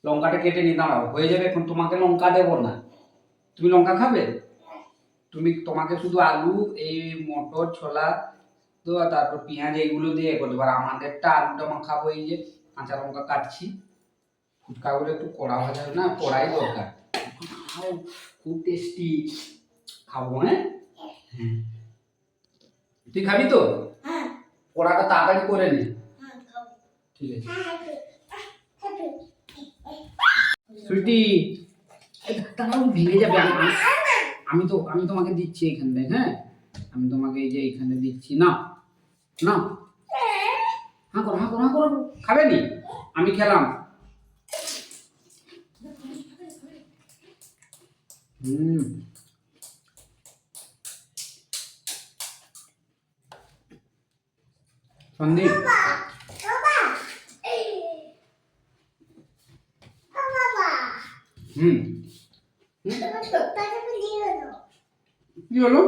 লঙ্কাটা কেটে নি, দাঁড়াও, হয়ে যাবে এখন। তোমাকে লঙ্কা দেবো না। তুমি লঙ্কা খাবে? তোমাকে শুধু আলু, এই মটর, ছোলা তো আর তারপর পেঁয়াজ এইগুলো দিয়ে করতে পারো। আমাদেরটা আলুটা মাখাবো, এই যে কাঁচা লঙ্কা কাটছি। ফুচকাগুলো একটু কড়া ভাজা না, কড়াই দরকার। খাও, খুব টেস্টি। খাবো? হ্যাঁ, তুই খাবি তো? কড়াটা তাড়াতাড়ি করে নে। ঠিক আছে সুইটি, দাঁড়াও, ভেঙে যাবে। আমি তোমাকে দিচ্ছি এখানে। হ্যাঁ, আমি তোমাকে এই যে এইখানে দিচ্ছি না। না, হ্যাঁ করো, হ্যাঁ করো, হ্যাঁ করো। খাবে নি? আমি খেলাম। সন্দীপ, কি হলো?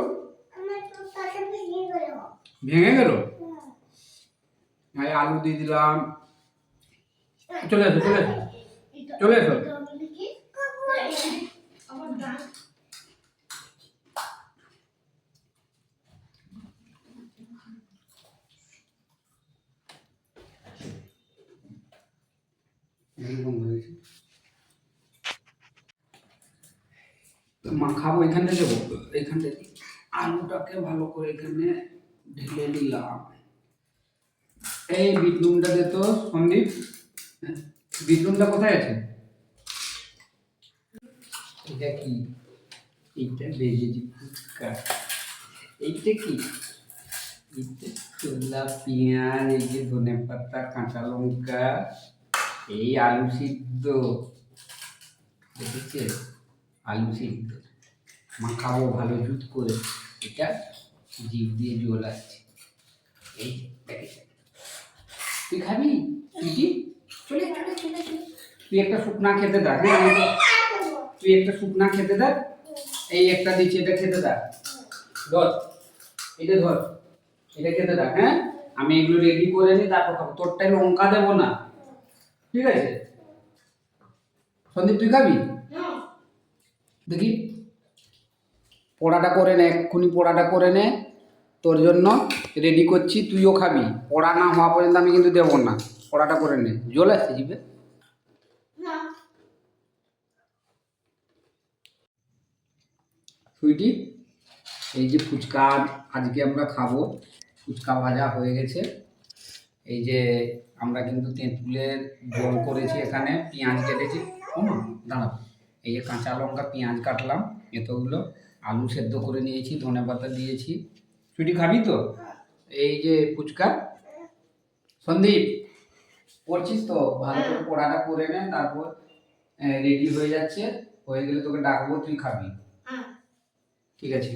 ভেঙে গেল? আলু দিয়ে দিলাম। চলে এসো, চলে এসো, চলে এসো। মাখাবো, এখানে দেবো, এখানে আলুটাকে ভালো করে এখানে ঢেলে দিলাম। এই বিট নুনটা দে তো সন্দীপ, বিট নুনটা কোথায় আছে? এটা কি? এইটা ভেজেছি ফুচকা। এইটা কি? এইটা ছোলা, পেঁয়াজ, এই যে ধনে পাতা, কাঁচা লঙ্কা, এই আলু সিদ্ধ। দেখেছে? আলু সিদ্ধ মাখাবো ভালো জুত করে। এটা জিভ দিয়ে জল আসছে। এই দেখেছে? তুই খাবি? চলে চলে চলে চলে। তুই একটা শুকনা খেতে দেখ। তুই একটা শুকনা খেতে দেখ। এই একটা দিচ্ছি, এটা খেতে দেখ। ধর, এটা ধর, এটা খেতে দেখ। হ্যাঁ, আমি এগুলো রেডি করে নিই, তারপর খাবো। তোরটাই লঙ্কা দেবো না, ঠিক আছে? সন্দীপ, তুই খাবি? দেখি, পোড়াটা করে নে, এক্ষুনি পোড়াটা করে নে। তোর জন্য রেডি করছি, তুইও খাবি। পোড়া না হওয়া পর্যন্ত আমি কিন্তু দেবো না। পোড়াটা করে নে। জল আসছে জিভে। সুইটি, এই যে ফুচকা আজকে আমরা খাবো। ফুচকা ভাজা হয়ে গেছে। এই যে আমরা কিন্তু তেঁতুলের জল করেছি, এখানে পেঁয়াজ কেটেছি। দাঁড়াও, এই যে কাঁচা লঙ্কা, পেঁয়াজ কাটলাম এতগুলো, আলু সেদ্ধ করে নিয়েছি, ধনে পাতা দিয়েছি। সুইটি, খাবি তো? এই যে ফুচকা। সন্দীপ, করছিস তো? ভালো করে পোড়াটা করে নে, তারপর রেডি হয়ে যাচ্ছে। হয়ে গেলে তোকে ডাকবো, তুই খাবি। ঠিক আছে।